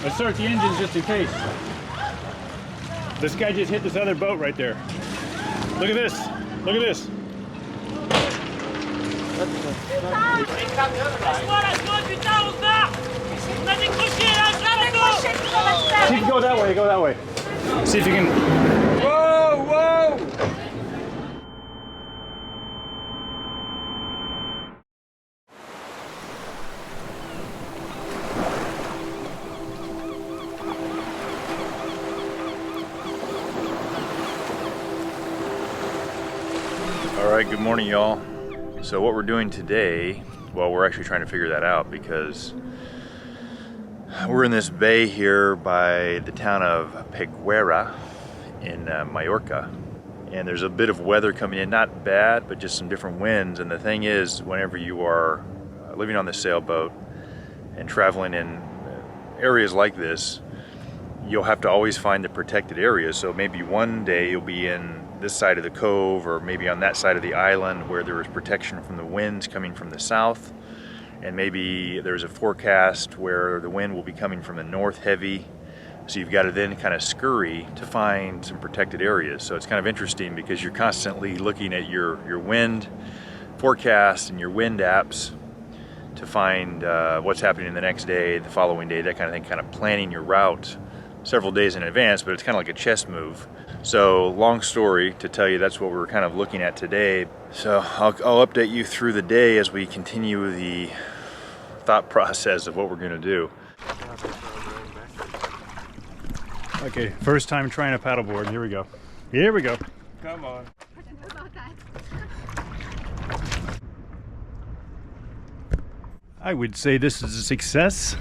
Let's start the engines just in case. This guy just hit this other boat right there. Look at this. Look at this. See if you go that way, go that way. See if you can. Whoa, whoa! All right, good morning, y'all. So what we're doing today, well, we're actually trying to figure that out because we're in this bay here by the town of Peguera in Mallorca. And there's a bit of weather coming in, not bad, but just some different winds. And the thing is, whenever you are living on the sailboat and traveling in areas like this, you'll have to always find the protected areas. So maybe one day you'll be in this side of the cove or maybe on that side of the island where there is protection from the winds coming from the south. And maybe there's a forecast where the wind will be coming from the north heavy. So you've got to then kind of scurry to find some protected areas. So it's kind of interesting because you're constantly looking at your wind forecast and your wind apps to find what's happening the next day, the following day, that kind of thing, kind of planning your route several days in advance, but it's kind of like a chess move. So long story to tell you, that's what we're kind of looking at today. So I'll update you through the day as we continue the thought process of what we're going to do. Okay, first time trying a paddleboard. Here we go. Here we go. Come on. I would say this is a success.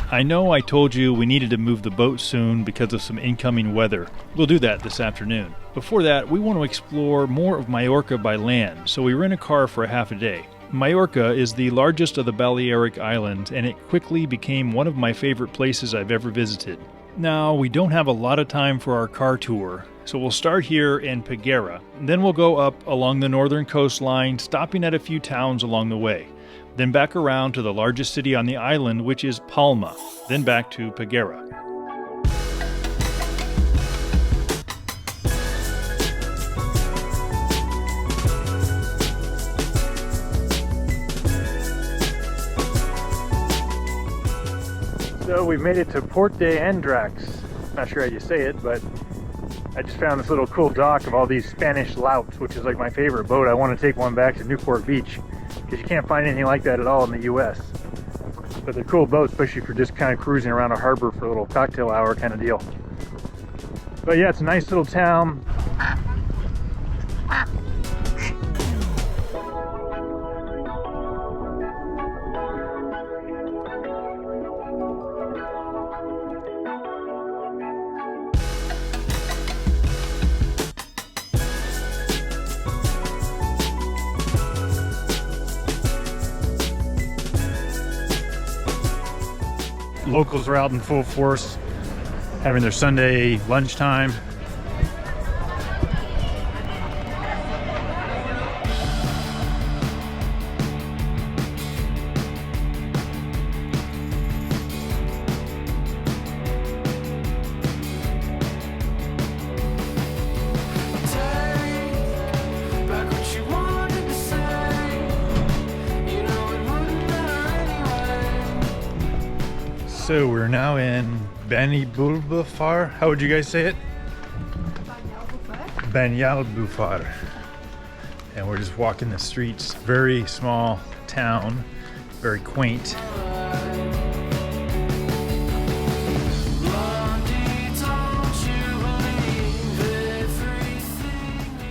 I know I told you we needed to move the boat soon because of some incoming weather. We'll do that this afternoon. Before that, we want to explore more of Mallorca by land, so we rent a car for a half a day. Mallorca is the largest of the Balearic Islands, and it quickly became one of my favorite places I've ever visited. Now, we don't have a lot of time for our car tour, so we'll start here in Peguera. Then we'll go up along the northern coastline, stopping at a few towns along the way. Then back around to the largest city on the island, which is Palma, then back to Peguera. So we've made it to Port de Andrax. Not sure how you say it, but I just found this little cool dock of all these Spanish louts, which is like my favorite boat. I want to take one back to Newport Beach, because you can't find anything like that at all in the US. But they're cool boats, especially for just kind of cruising around a harbor for a little cocktail hour kind of deal. But yeah, it's a nice little town. Locals are out in full force, having their Sunday lunchtime. So we're now in Banyalbufar. How would you guys say it? Banyalbufar. And we're just walking the streets. Very small town, very quaint.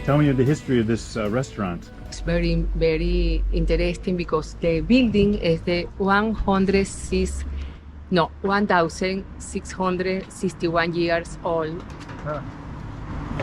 Tell me the history of this restaurant. It's very, very interesting because the building is the 1,661 years old. I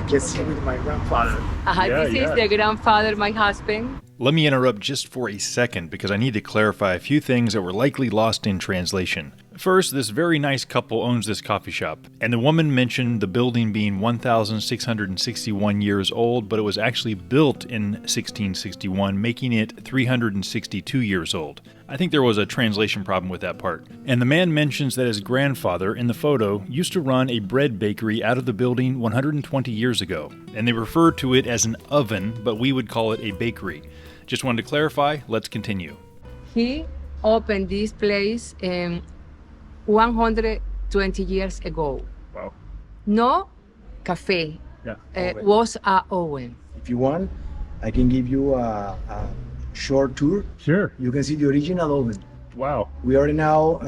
can see with my grandfather. This is the grandfather, my husband. Let me interrupt just for a second because I need to clarify a few things that were likely lost in translation. First, this very nice couple owns this coffee shop, and the woman mentioned the building being 1,661 years old, but it was actually built in 1661, making it 362 years old. I think there was a translation problem with that part. And the man mentions that his grandfather in the photo used to run a bread bakery out of the building 120 years ago, and they refer to it as an oven, but we would call it a bakery. Just wanted to clarify, let's continue. He opened this place 120 years ago. Wow. No cafe. Yeah. Was a oven. If you want, I can give you a short tour. Sure. You can see the original oven. Wow. We are now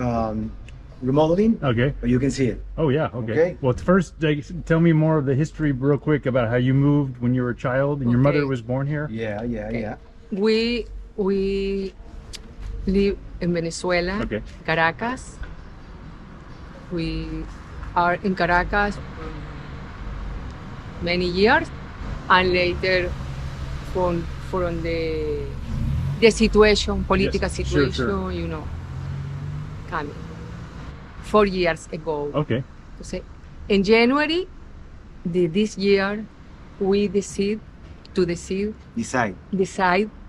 remodeling, Okay. but you can see it. Oh, yeah. Okay. Okay. Well, first, tell me more of the history real quick about how you moved when you were a child and your Okay. mother was born here. Yeah. We live in Venezuela, Okay. Caracas. We are in Caracas many years, and later from the situation, political Yes, sure, situation, sure. you know, coming 4 years ago. Okay. So, in January this year, we decide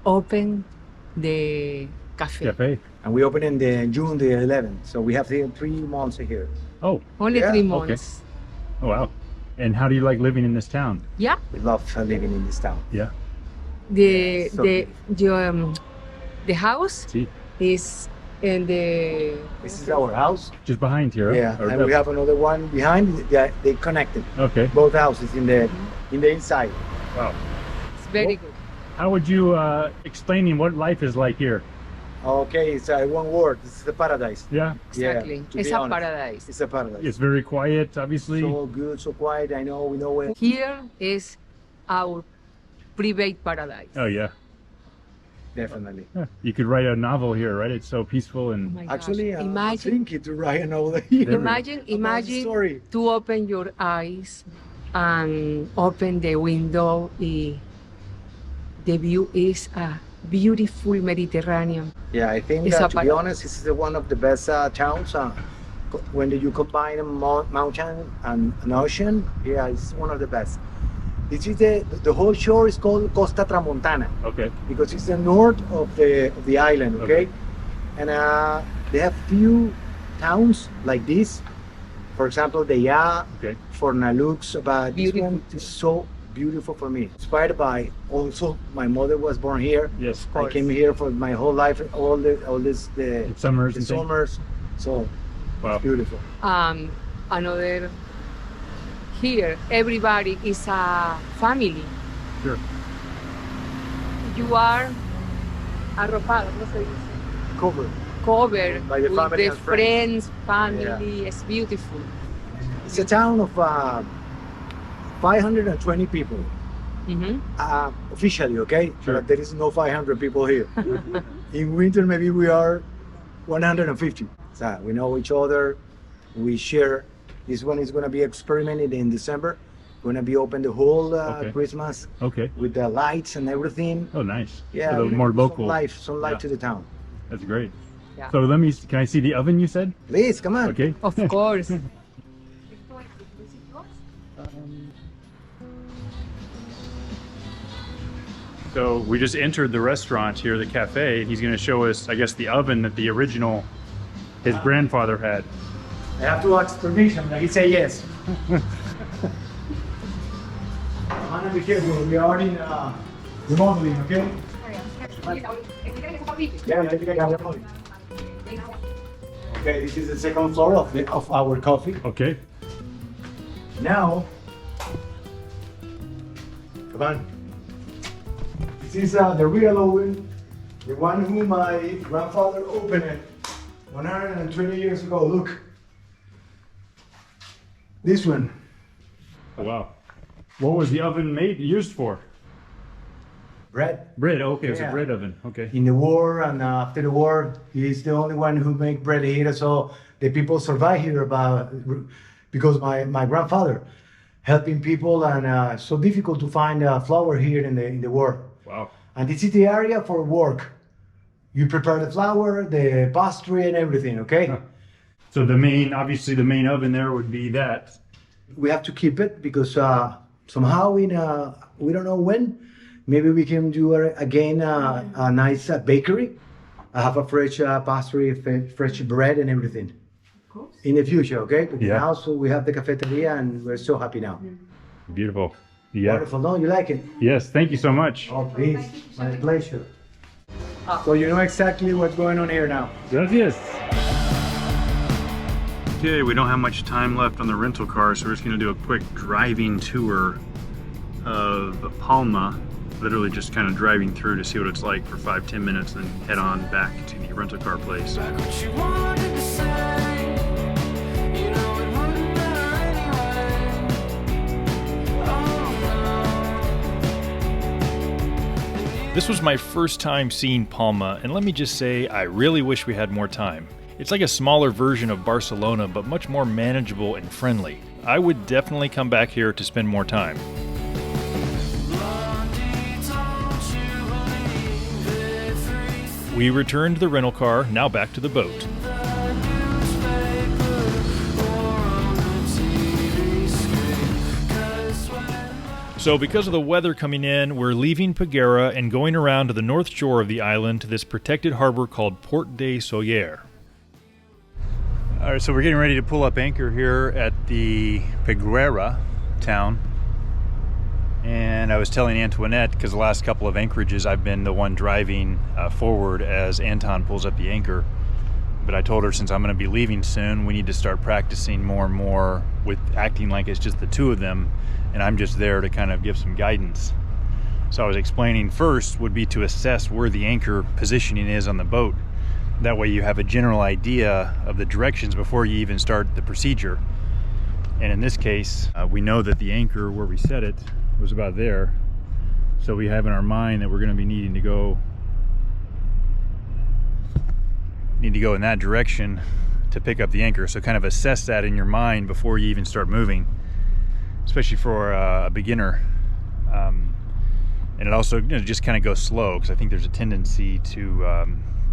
open the cafe. Cafe. And we open in June the 11th, so we have 3 months here. Oh. Only Yeah, 3 okay. months. Oh, wow. And how do you like living in this town? Yeah. We love living in this town. Yeah. The So the house See, is in the This is our house. just behind here. huh? Yeah, Or and we have another one behind. They connected. Okay. Both houses in the inside. Wow. it's very good. How would you explaining what life is like here? Okay, it's one word. This is the paradise. Yeah. Exactly. Yeah, to It's be a honest. paradise. It's a paradise. It's very quiet, obviously. So good, so quiet. I know, we know it. Here is our private paradise. Oh, yeah. Definitely. Yeah. You could write a novel here, right? It's so peaceful Oh and my gosh. Actually, I'm imagine, thinking to write an over here. imagine Story. to open your eyes and open the window. The view is a beautiful Mediterranean. Yeah, I think It's that, a to be paradise. honest, this is one of the best towns. When you combine a mountain and an ocean, yeah, it's one of the best. This is the whole shore is called Costa Tramontana okay. because it's the north of the island. Okay, and they have few towns like this. For example, Deya, Okay. Fornalux, but this Beautiful. one is so beautiful for me. Inspired by also my mother was born here. Yes. I came here for my whole life, all the Summers the and things. summers. So Wow. beautiful. Another here, everybody is a family. Sure. You are arropado, no se dice? Covered. Covered By the with family the and friends. family. It's beautiful. It's a town of 520 people. Mhm. Officially, okay? Sure. But there is no 500 people here. In winter, maybe we are 150. So we know each other. We share. This one is going to be experimented in December. Going to be open the whole Okay. Christmas Okay. with the lights and everything. Oh, nice. Yeah, So the more local. Some life Yeah. to the town. That's great. Yeah. So can I see the oven you said? Please, come on. Okay. Of course. So we just entered the restaurant here, the cafe. He's going to show us, I guess, the oven that his grandfather had. I have to ask permission, but he say yes. Anna, be careful. We are in remodeling, okay? Yeah, I think I got it. Okay, this is the second floor of our coffee. Okay. Now, come on. This is the real oven, the one who my grandfather opened it 120 years ago. Look, this one. Oh, wow. What was the oven used for? Bread. Bread. Okay, it was a Yeah. bread oven. Okay. In the war and after the war, he's the only one who make bread here. So the people survive here because my grandfather helping people, and so difficult to find flour here in the war. Wow. And this is the area for work. You prepare the flour, the pastry, and everything. Okay. Huh. So obviously the main oven there would be that. We have to keep it because somehow we don't know when. Maybe we can do again a nice bakery. I have a fresh pastry, fresh bread and everything. Of course. In the future, okay? But Yeah. now, so we have the cafeteria and we're so happy now. Beautiful. Yeah. Wonderful. No, you like it? Yes. Thank you so much. Oh, please. My pleasure. So you know exactly what's going on here now. Gracias. Okay, we don't have much time left on the rental car, so we're just gonna do a quick driving tour of Palma. Literally just kind of driving through to see what it's like for 5-10 minutes, and then head on back to the rental car place. This was my first time seeing Palma, and let me just say, I really wish we had more time. It's like a smaller version of Barcelona, but much more manageable and friendly. I would definitely come back here to spend more time. We returned the rental car, now back to the boat. So because of the weather coming in, we're leaving Peguera and going around to the north shore of the island to this protected harbor called Port de Sóller. All right, so we're getting ready to pull up anchor here at the Peguera town. And I was telling Antoinette, because the last couple of anchorages I've been the one driving forward as Anton pulls up the anchor. But I told her since I'm going to be leaving soon, we need to start practicing more and more with acting like it's just the two of them, and I'm just there to kind of give some guidance. So I was explaining first would be to assess where the anchor positioning is on the boat. That way you have a general idea of the directions before you even start the procedure. And in this case, we know that the anchor where we set it was about there. So we have in our mind that we're going to be needing to go in that direction to pick up the anchor. So kind of assess that in your mind before you even start moving, especially for a beginner. And it also just kind of goes slow, because I think there's a tendency to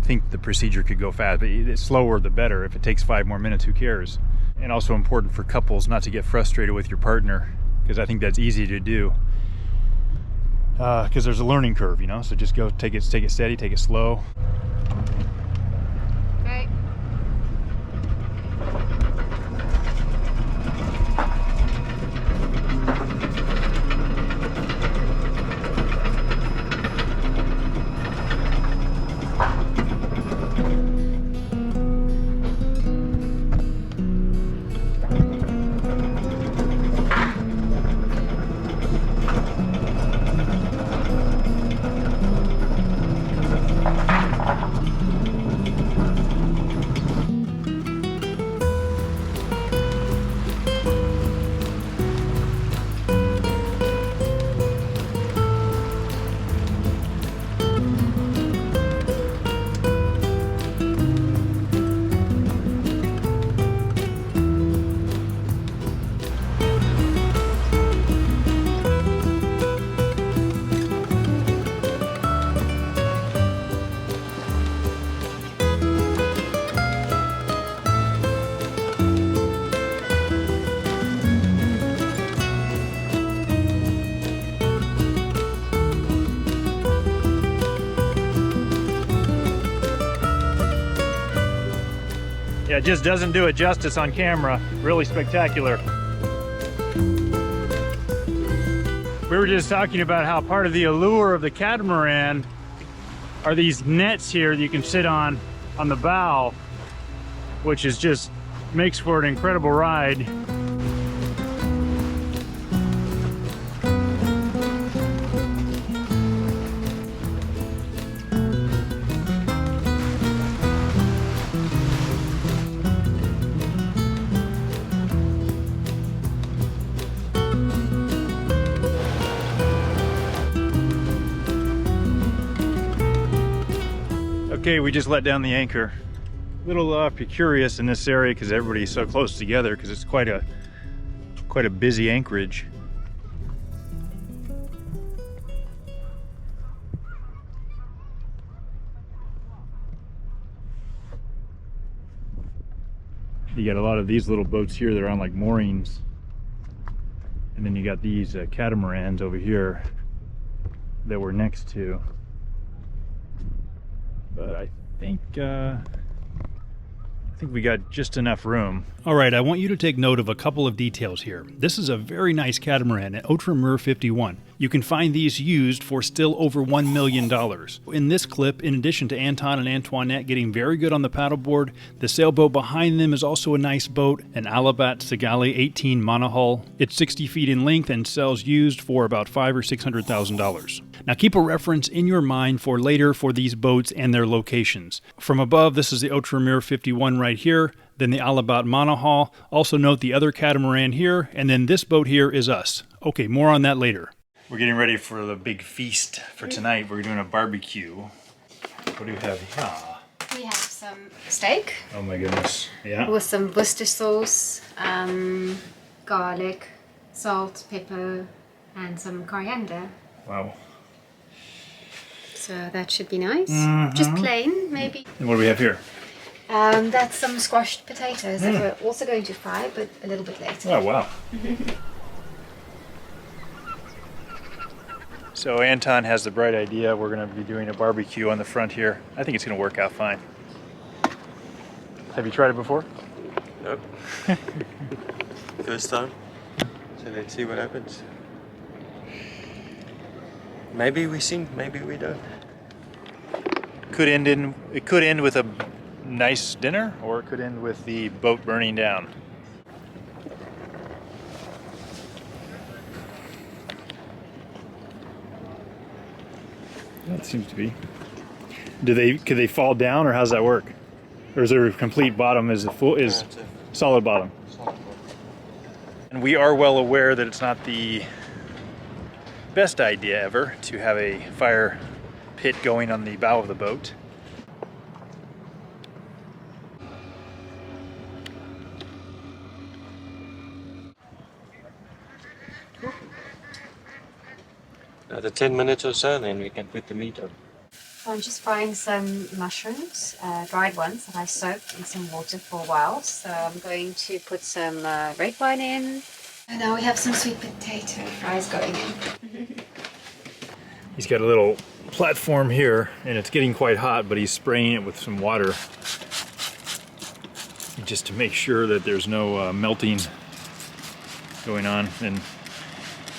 think the procedure could go fast, but the slower the better. If it takes 5 more minutes, who cares? And also important for couples not to get frustrated with your partner, because I think that's easy to do, because there's a learning curve, you know. So just go take it steady, take it slow. Okay. Yeah, it just doesn't do it justice on camera. Really spectacular. We were just talking about how part of the allure of the catamaran are these nets here that you can sit on the bow, which is just makes for an incredible ride. Okay, we just let down the anchor. A little precarious in this area because everybody's so close together, because it's quite a busy anchorage. You got a lot of these little boats here that are on like moorings. And then you got these catamarans over here that we're next to. But I think we got just enough room. All right, I want you to take note of a couple of details here. This is a very nice catamaran, an Outremer 51. You can find these used for still over $1 million. In this clip, in addition to Anton and Antoinette getting very good on the paddleboard, the sailboat behind them is also a nice boat, an Alabat Segali 18 monohull. It's 60 feet in length and sells used for about $500,000 or $600,000. Now keep a reference in your mind for later for these boats and their locations. From above, this is the Outremer 51 right here, then the Alabat monohull. Also note the other catamaran here, and then this boat here is us. Okay, more on that later. We're getting ready for the big feast for tonight. We're doing a barbecue. What do we have here? We have some steak. Oh my goodness. Yeah. With some Worcester sauce, garlic, salt, pepper, and some coriander. Wow. So that should be nice. Just plain, maybe. And what do we have here? That's some squashed potatoes that we're also going to fry, but a little bit later. Oh, wow. So Anton has the bright idea. We're going to be doing a barbecue on the front here. I think it's going to work out fine. Have you tried it before? Nope. First time. So let's see what happens. Maybe we sing, maybe we don't. It could end with a nice dinner, or it could end with the boat burning down. That seems to be. Could they fall down, or how's that work? Or is there a complete bottom? Is solid bottom? And we are well aware that it's not the best idea ever to have a fire pit going on the bow of the boat. Another 10 minutes or so, then we can put the meat on. I'm just frying some mushrooms, dried ones that I soaked in some water for a while. So I'm going to put some red wine in. And now we have some sweet potato fries going in. He's got a little platform here, and it's getting quite hot, but he's spraying it with some water just to make sure that there's no melting going on. And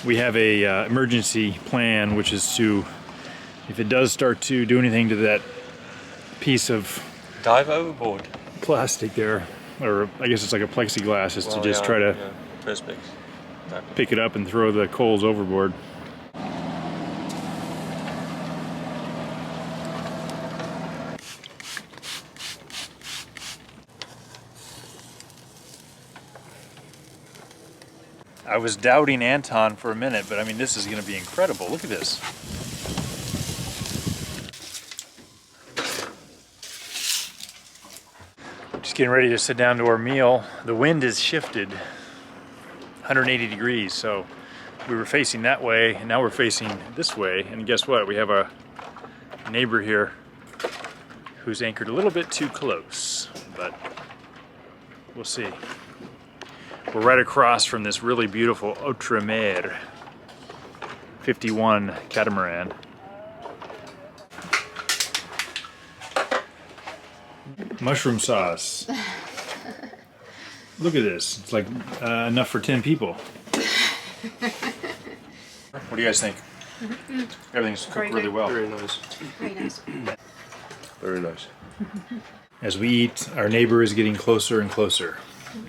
we have a emergency plan, which is to, if it does start to do anything to that piece of Dive overboard. plastic there, or I guess it's like a plexiglass, is to just try to Perspex. pick it up and throw the coals overboard. I was doubting Anton for a minute, but I mean, this is going to be incredible. Look at this. Just getting ready to sit down to our meal. The wind has shifted 180 degrees, so we were facing that way, and now we're facing this way. And guess what? We have a neighbor here who's anchored a little bit too close, but we'll see. We're right across from this really beautiful Outremer 51 catamaran. Mushroom sauce. Look at this. It's like enough for 10 people. What do you guys think? Everything's cooked really well. Very nice. Very nice. Very nice. As we eat, our neighbor is getting closer and closer.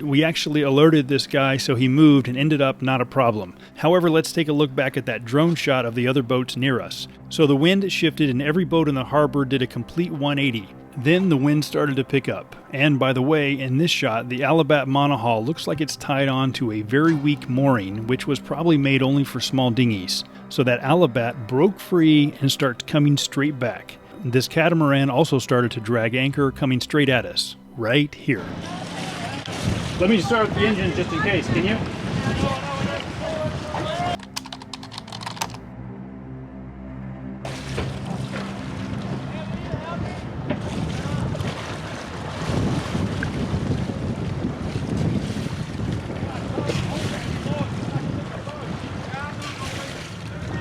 We actually alerted this guy, so he moved and ended up not a problem. However, let's take a look back at that drone shot of the other boats near us. So the wind shifted and every boat in the harbor did a complete 180. Then the wind started to pick up. And by the way, in this shot, the Alabat monohull looks like it's tied on to a very weak mooring, which was probably made only for small dinghies. So that Alabat broke free and starts coming straight back. This catamaran also started to drag anchor, coming straight at us, right here. Let me start the engine just in case, can you?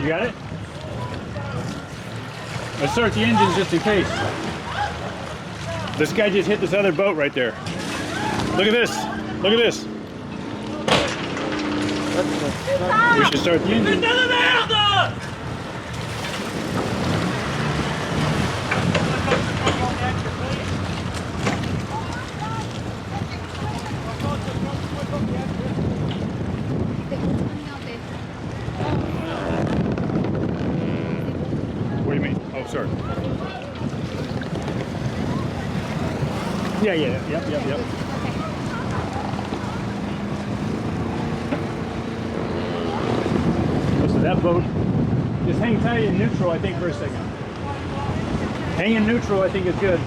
You got it? Let's start the engines just in case. This guy just hit this other boat right there. Look at this. Look at this. We should start the engine. What do you mean? Oh, sorry. Yeah. Yep. So that boat, just hang tight in neutral, I think, for a second. Hang in neutral, I think is good.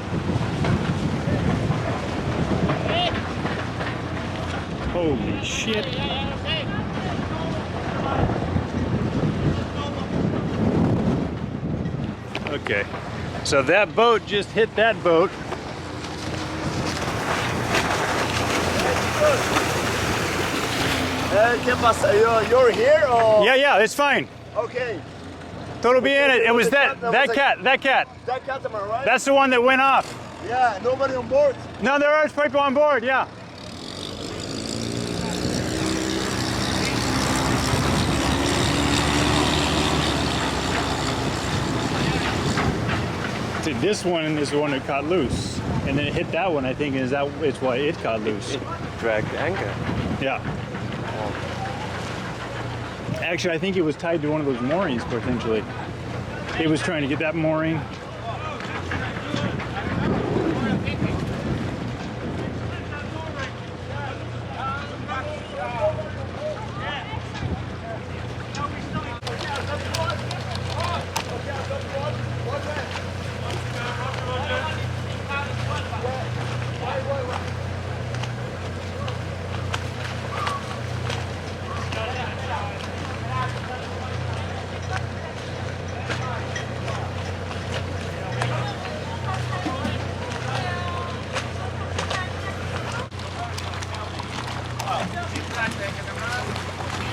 Holy shit. Okay, so that boat just hit that boat. You're here or? Yeah, it's fine. Okay. Todo bien. It was that cat. That Catamaran, right? That's the one that went off. Yeah, nobody on board. No, there are people on board, yeah. See, this one is the one that caught loose. And then it hit that one, I think, it's why it caught loose. It dragged anchor. Yeah. Actually, I think it was tied to one of those moorings, potentially. It was trying to get that mooring.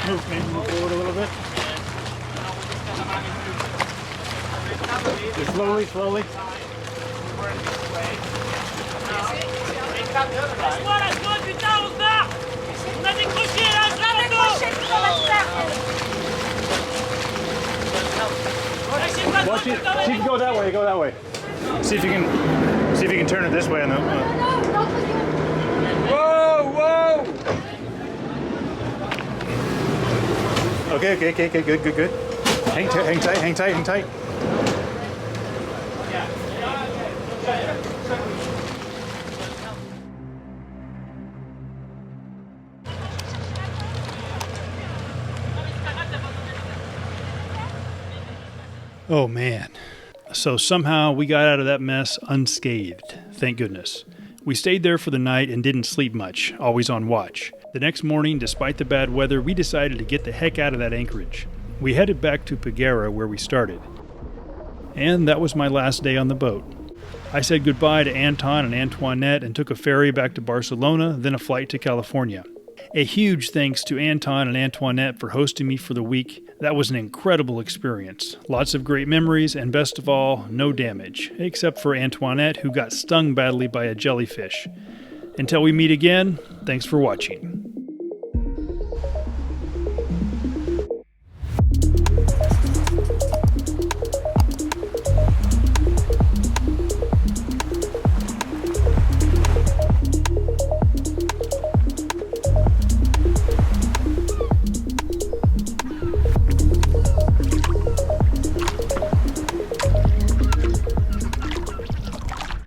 Move forward a little bit. Just slowly. Watch it. See if you go that way. See if you can turn it this way on the. Whoa! Okay, good. Hang tight. Oh man. So somehow we got out of that mess unscathed. Thank goodness. We stayed there for the night and didn't sleep much, always on watch. The next morning, despite the bad weather, we decided to get the heck out of that anchorage. We headed back to Peguera where we started. And that was my last day on the boat. I said goodbye to Anton and Antoinette and took a ferry back to Barcelona, then a flight to California. A huge thanks to Anton and Antoinette for hosting me for the week. That was an incredible experience. Lots of great memories, and best of all, no damage, except for Antoinette, who got stung badly by a jellyfish. Until we meet again, thanks for watching.